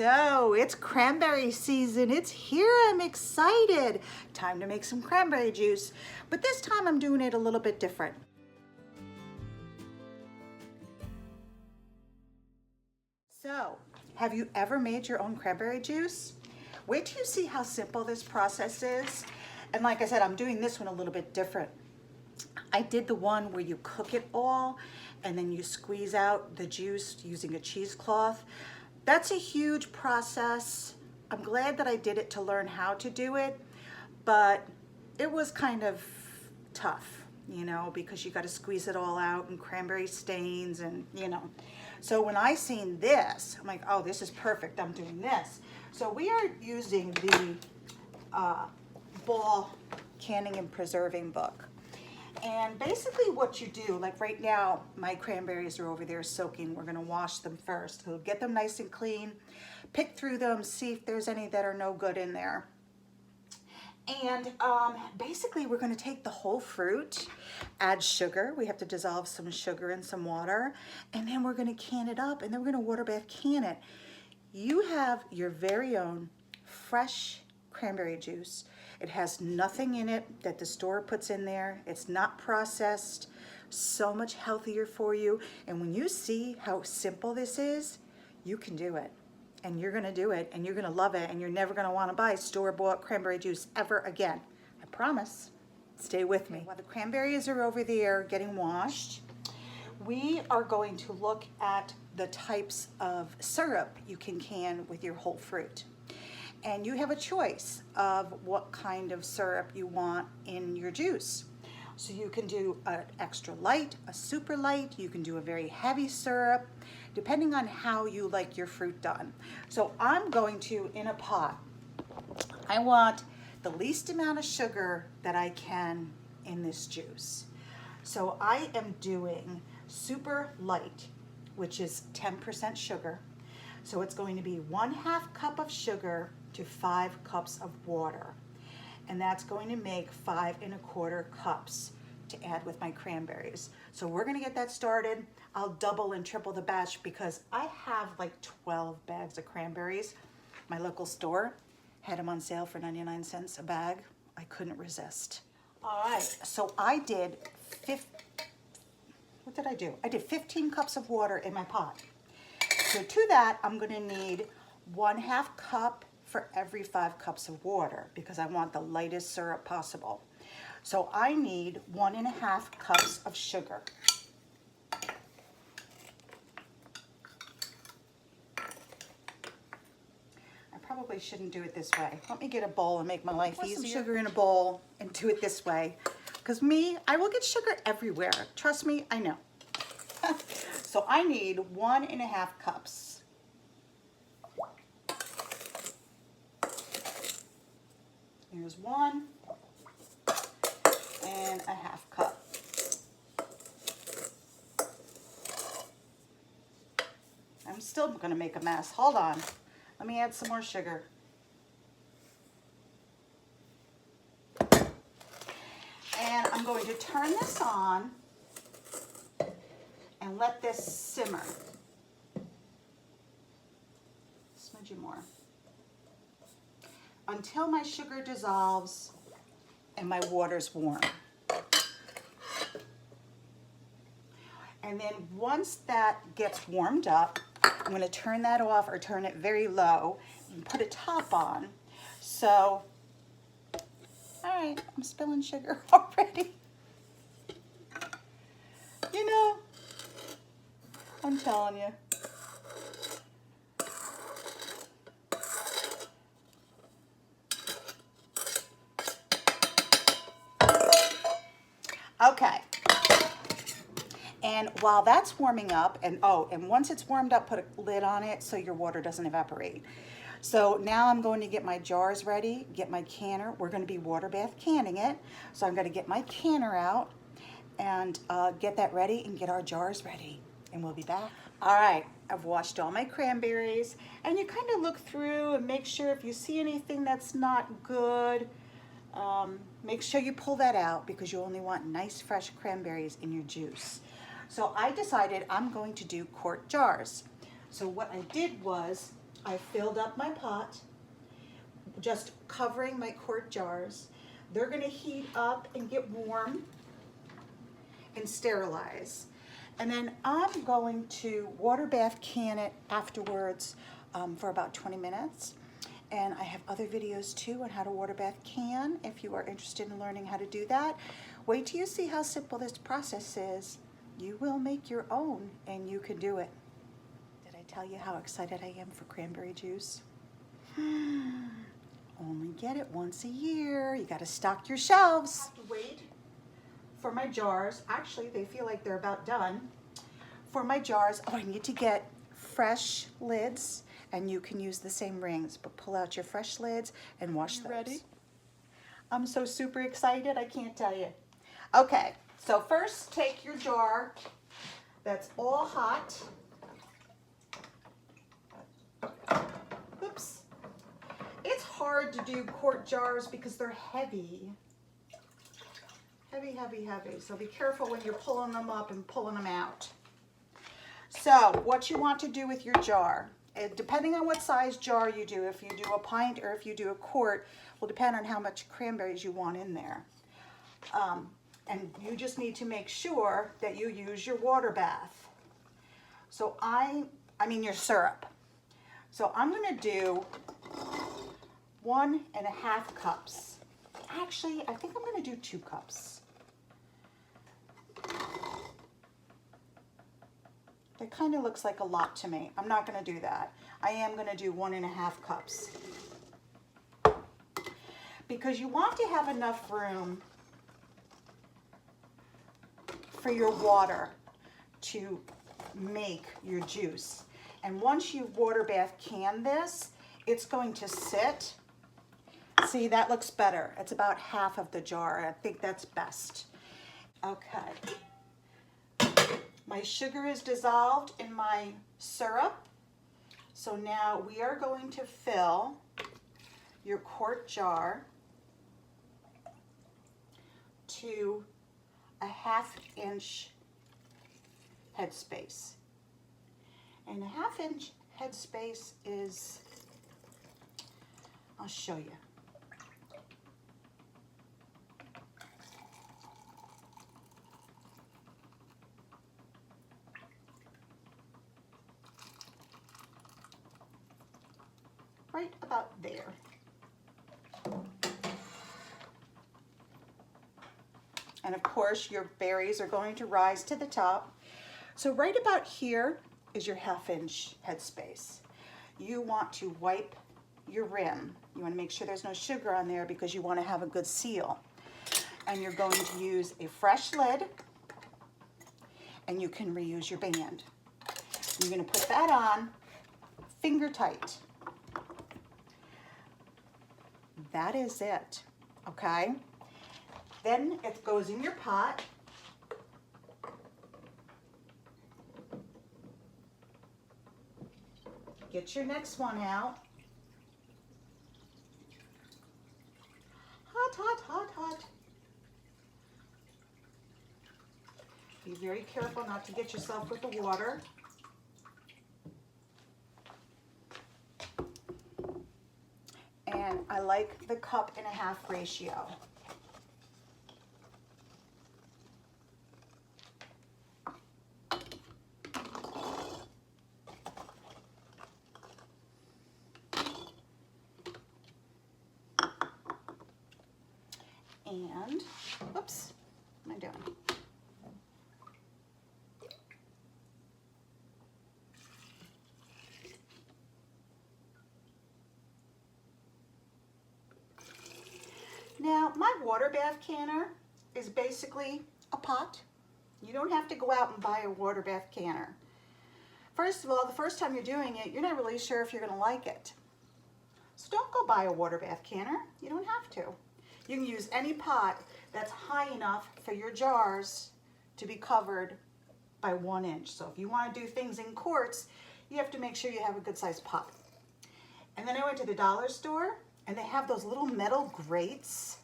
So it's cranberry season. It's here. I'm excited. Time to make some cranberry juice. But this time I'm doing it a little bit different. So, have you ever made your own cranberry juice? Wait till you see how simple this process is. And like I said, I'm doing this one a little bit different. I did the one where you cook it all and then you squeeze out the juice using a cheesecloth. That's a huge process. I'm glad that I did it to learn how to do it, but it was kind of tough, you know, because you got to squeeze it all out and cranberry stains and, you know. So when I seen this, I'm like, oh, this is perfect. I'm doing this. So we are using the Ball Canning and Preserving book. And basically what you do, like right now, my cranberries are over there soaking. We're gonna wash them first. So get them nice and clean, pick through them, see if there's any that are no good in there. And basically we're gonna take the whole fruit, add sugar. We have to dissolve some sugar in some water, and then we're gonna can it up, and then we're gonna water bath can it. You have your very own fresh cranberry juice. It has nothing in it that the store puts in there. It's not processed. So much healthier for you. And when you see how simple this is, you can do it. And you're gonna do it, and you're gonna love it, and you're never gonna wanna buy store-bought cranberry juice ever again. I promise. Stay with me. While the cranberries are over there getting washed, we are going to look at the types of syrup you can with your whole fruit. And you have a choice of what kind of syrup you want in your juice. So you can do an extra light, a super light, you can do a very heavy syrup, depending on how you like your fruit done. So I'm going to, in a pot, I want the least amount of sugar that I can in this juice. So I am doing super light, which is 10% sugar. So it's going to be 1/2 cup of sugar to 5 cups of water. And that's going to make 5 1/4 cups to add with my cranberries. So we're gonna get that started. I'll double and triple the batch because I have like 12 bags of cranberries. My local store had them on sale for 99 cents a bag. I couldn't resist. All right, so I did, what did I do? I did 15 cups of water in my pot. So to that, I'm gonna need 1/2 cup for every 5 cups of water because I want the lightest syrup possible. So I need 1.5 cups of sugar. I probably shouldn't do it this way. Let me get a bowl and make my life easier. Put some sugar in a bowl and do it this way. Because me, I will get sugar everywhere. Trust me, I know. So I need 1.5 cups. Here's 1.5 cup. I'm still gonna make a mess. Hold on. Let me add some more sugar. And I'm going to turn this on and let this simmer. Smudgy more. Until my sugar dissolves and my water's warm. And then once that gets warmed up, I'm going to turn that off or turn it very low and put a top on. So, all right, I'm spilling sugar already. You know, I'm telling you. Okay, and while that's warming up, and once it's warmed up, put a lid on it so your water doesn't evaporate. So now I'm going to get my jars ready, get my canner. We're going to be water bath canning it. So I'm going to get my canner out and get that ready and get our jars ready, and we'll be back. All right, I've washed all my cranberries, and you kind of look through and make sure if you see anything that's not good, make sure you pull that out because you only want nice fresh cranberries in your juice. So I decided I'm going to do quart jars. So what I did was I filled up my pot, just covering my quart jars. They're gonna heat up and get warm and sterilize. And then I'm going to water bath can it afterwards for about 20 minutes. And I have other videos too on how to water bath can if you are interested in learning how to do that. Wait till you see how simple this process is. You will make your own and you can do it. Did I tell you how excited I am for cranberry juice? Only get it once a year. You gotta stock your shelves. I have to wait for my jars. Actually, they feel like they're about done. For my jars, oh, I need to get fresh lids, and you can use the same rings, but pull out your fresh lids and wash those. Ready? I'm so super excited, I can't tell you. Okay, so first take your jar that's all hot. Oops. It's hard to do quart jars because they're heavy. Heavy, heavy, heavy. So be careful when you're pulling them up and pulling them out. So what you want to do with your jar, depending on what size jar you do, if you do a pint or if you do a quart, will depend on how much cranberries you want in there. And you just need to make sure that you use your water bath. So I mean your syrup. So I'm gonna do 1.5 cups. Actually, I think I'm gonna do 2 cups. That kind of looks like a lot to me. I'm not going to do that. I am going to do 1.5 cups. Because you want to have enough room for your water to make your juice. And once you water bath can this, it's going to sit. See, that looks better. It's about half of the jar. I think that's best. Okay. My sugar is dissolved in my syrup. So now we are going to fill your quart jar to a 1/2 inch headspace. And a 1/2 inch headspace is, I'll show you. Right about there. And of course your berries are going to rise to the top. So right about here is your 1/2 inch headspace. You want to wipe your rim. You want to make sure there's no sugar on there because you want to have a good seal. And you're going to use a fresh lid, and you can reuse your band. You're going to put that on finger tight. That is it, okay? Then it goes in your pot. Get your next one out. Hot, hot, hot, hot. Be very careful not to get yourself with the water. And I like the 1.5 cup ratio. And, whoops, what am I doing? Now, my water bath canner is basically a pot. You don't have to go out and buy a water bath canner. First of all, the first time you're doing it, you're not really sure if you're going to like it. So don't go buy a water bath canner. You don't have to. You can use any pot that's high enough for your jars to be covered by 1 inch. So if you want to do things in quarts, you have to make sure you have a good sized pot. And then I went to the dollar store, and they have those little metal grates.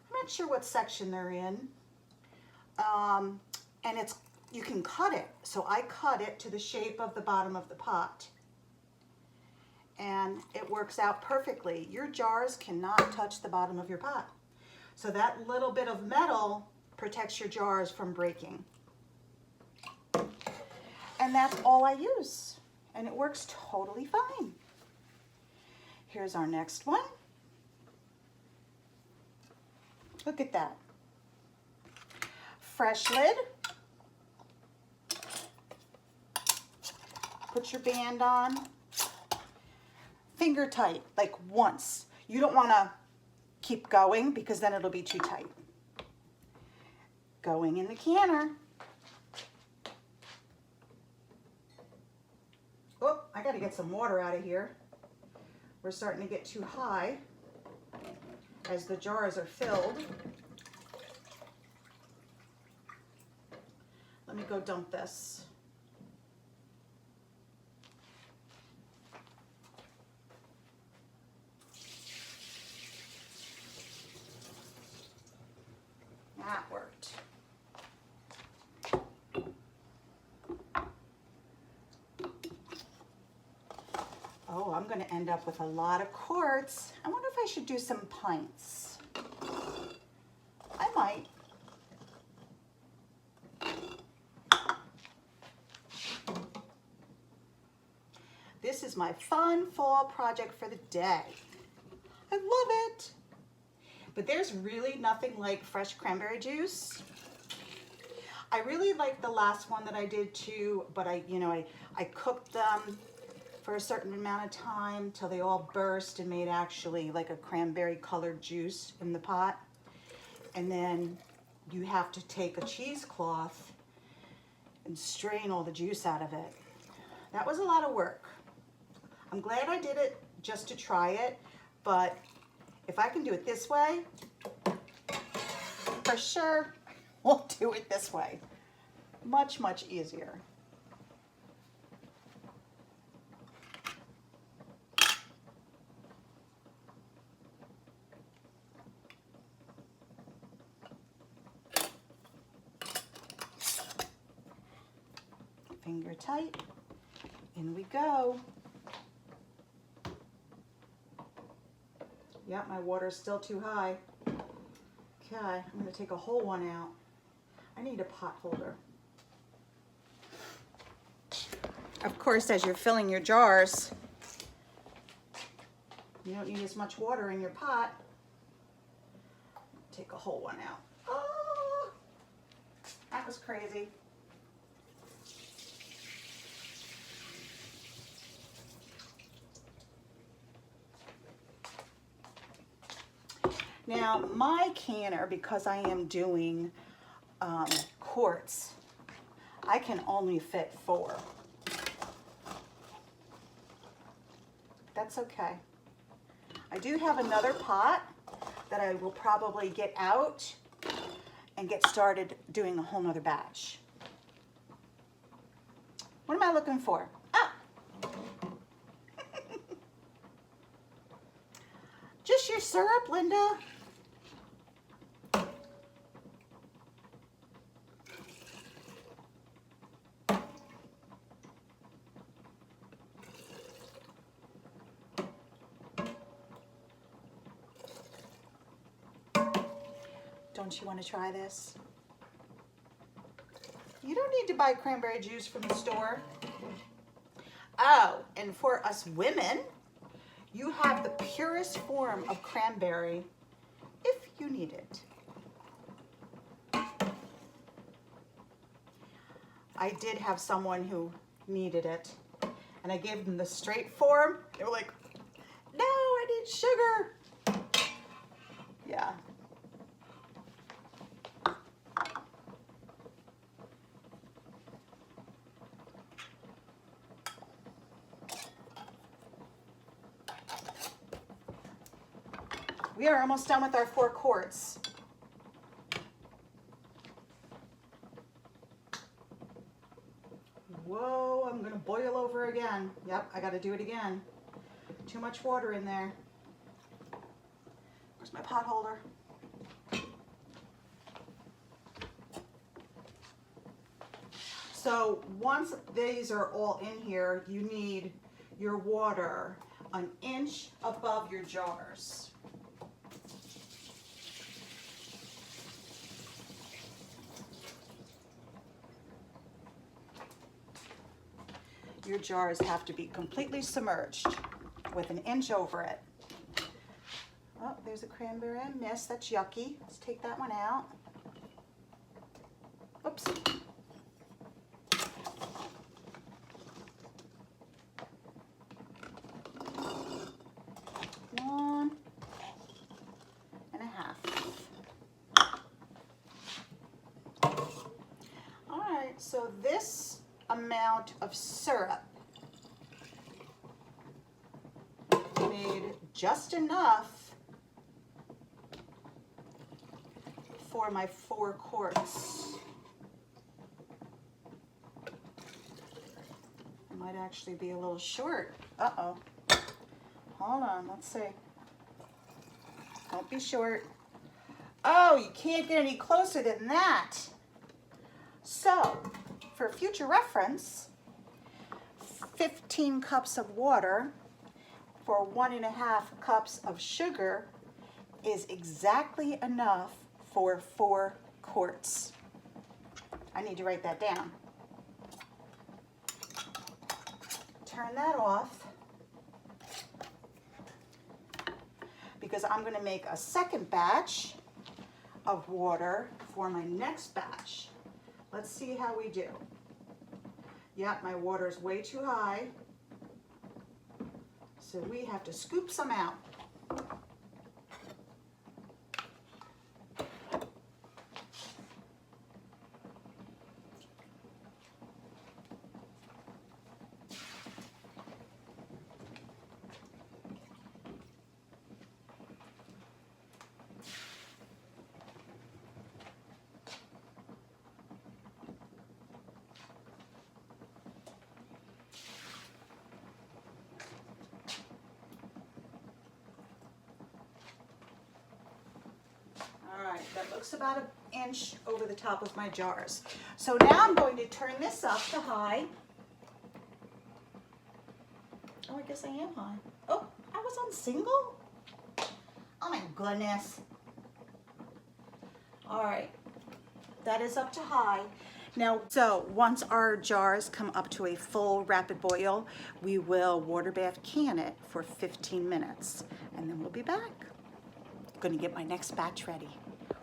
I'm not sure what section they're in. And you can cut it. So I cut it to the shape of the bottom of the pot. and it works out perfectly. Your jars cannot touch the bottom of your pot. So that little bit of metal protects your jars from breaking. And that's all I use. And it works totally fine. Here's our next one. Look at that. Fresh lid. Put your band on. Finger tight, like once. You don't want to keep going because then it'll be too tight. Going in the canner. Oh, I got to get some water out of here. We're starting to get too high as the jars are filled. Let me go dump this. That worked. Oh, I'm going to end up with a lot of quarts. I wonder if I should do some pints. I might. This is my fun fall project for the day. I love it. But there's really nothing like fresh cranberry juice. I really like the last one that I did too, but I cooked them for a certain amount of time till they all burst and made actually like a cranberry colored juice in the pot. And then you have to take a cheesecloth and strain all the juice out of it. That was a lot of work. I'm glad I did it just to try it, but if I can do it this way, for sure, we'll do it this way. Much, much easier. Finger tight. In we go. Yep, my water's still too high. Okay, I'm going to take a whole one out. I need a pot holder. Of course, as you're filling your jars, you don't need as much water in your pot. Take a whole one out. Oh, that was crazy. Now, my canner, because I am doing quarts, I can only fit 4. That's okay. I do have another pot that I will probably get out and get started doing a whole nother batch. What am I looking for? Ah! Just your syrup, Linda. Don't you want to try this? You don't need to buy cranberry juice from the store. Oh, and for us women, you have the purest form of cranberry if you need it. I did have someone who needed it, and I gave them the straight form. They were like, no, I need sugar. Yeah. We are almost done with our 4 quarts. Whoa, I'm gonna boil over again. Yep, I gotta do it again. Too much water in there. Where's my pot holder? So once these are all in here, you need your water. an inch above your jars. Your jars have to be completely submerged with an inch over it. Oh, there's a cranberry I missed. That's yucky. Let's take that one out. Oops. One and a half. All right, so this amount of syrup made just enough for my 4 quarts. It might actually be a little short. Uh-oh. Hold on, let's see. Don't be short. Oh, you can't get any closer than that. So, for future reference, 15 cups of water for 1.5 cups of sugar is exactly enough for 4 quarts. I need to write that down. Turn that off because I'm going to make a second batch of water for my next batch. Let's see how we do. Yeah, my water is way too high, so we have to scoop some out. That looks about an inch over the top of my jars. So now I'm going to turn this up to high. Oh, I guess I am high. Oh, I was on single? Oh my goodness. All right, that is up to high. Now, so once our jars come up to a full rapid boil, we will water bath can it for 15 minutes, and then we'll be back. I'm gonna get my next batch ready.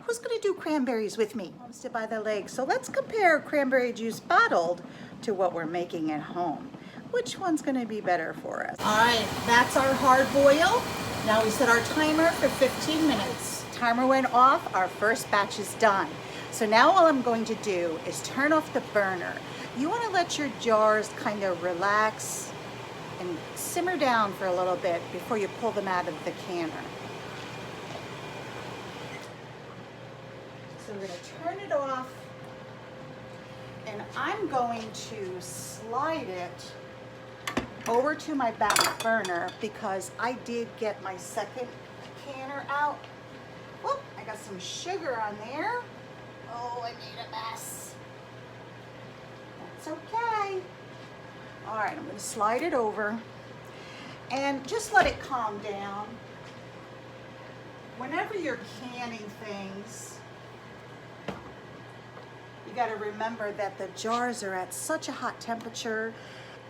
Who's gonna do cranberries with me? I'm sit by the lake. So let's compare cranberry juice bottled to what we're making at home. Which one's gonna be better for us? All right, that's our hard boil. Now we set our timer for 15 minutes. Timer went off, our first batch is done. So now all I'm going to do is turn off the burner. You wanna let your jars kind of relax and simmer down for a little bit before you pull them out of the canner. So we're going to turn it off, and I'm going to slide it over to my back burner because I did get my second canner out. Whoop, I got some sugar on there. Oh, I made a mess. That's okay. All right, I'm going to slide it over and just let it calm down. Whenever you're canning things, you got to remember that the jars are at such a hot temperature,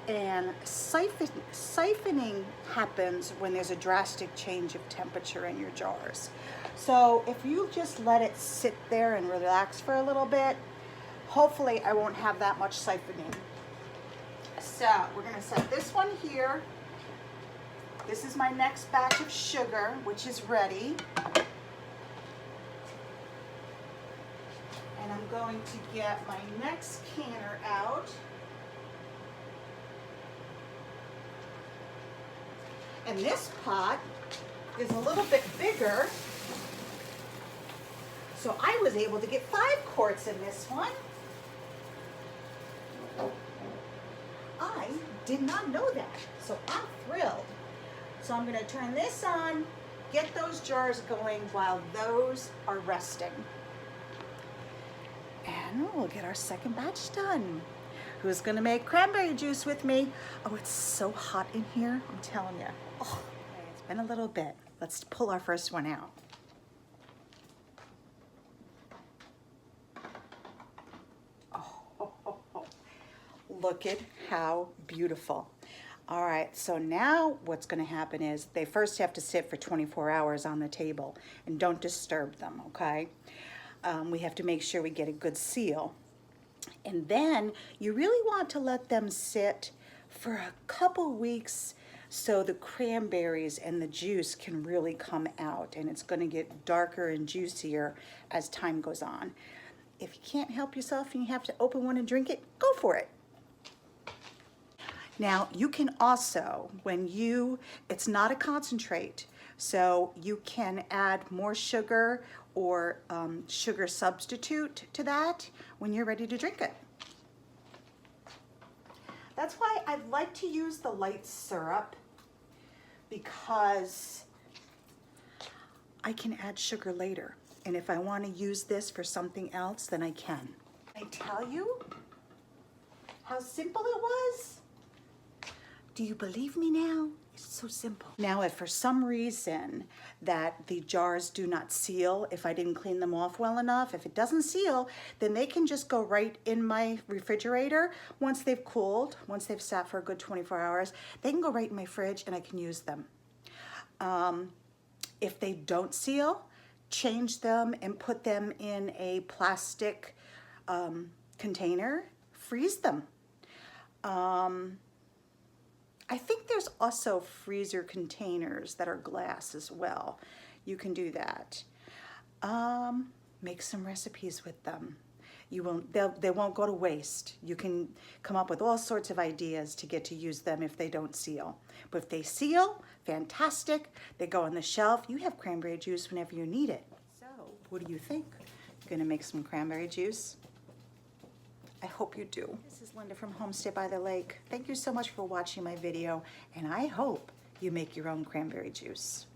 and siphoning happens when there's a drastic change of temperature in your jars. So if you just let it sit there and relax for a little bit, hopefully I won't have that much siphoning. So we're going to set this one here. This is my next batch of sugar, which is ready. And I'm going to get my next canner out. And this pot is a little bit bigger, so I was able to get 5 quarts in this one. I did not know that, so I'm thrilled. So I'm going to turn this on, get those jars going while those are resting. And we'll get our second batch done. Who's gonna make cranberry juice with me? Oh, it's so hot in here, I'm telling you. Oh, okay, it's been a little bit. Let's pull our first one out. Oh, look at how beautiful. All right, so now what's gonna happen is they first have to sit for 24 hours on the table, and don't disturb them, okay? We have to make sure we get a good seal. And then you really want to let them sit for a couple weeks so the cranberries and the juice can really come out, and it's going to get darker and juicier as time goes on. If you can't help yourself and you have to open one and drink it, go for it. Now you can also, it's not a concentrate, so you can add more sugar or sugar substitute to that when you're ready to drink it. That's why I like to use the light syrup, because I can add sugar later. And if I want to use this for something else, then I can. I tell you how simple it was? Do you believe me now? It's so simple. Now, if for some reason that the jars do not seal, if I didn't clean them off well enough, if it doesn't seal, then they can just go right in my refrigerator. Once they've cooled, once they've sat for a good 24 hours, they can go right in my fridge and I can use them. If they don't seal, change them and put them in a plastic container, freeze them. I think there's also freezer containers that are glass as well. You can do that. Make some recipes with them. They won't go to waste. You can come up with all sorts of ideas to get to use them if they don't seal. But if they seal, fantastic. They go on the shelf. You have cranberry juice whenever you need it. So, what do you think? You're gonna make some cranberry juice? I hope you do. This is Linda from Homestead by the Lake. Thank you so much for watching my video, and I hope you make your own cranberry juice.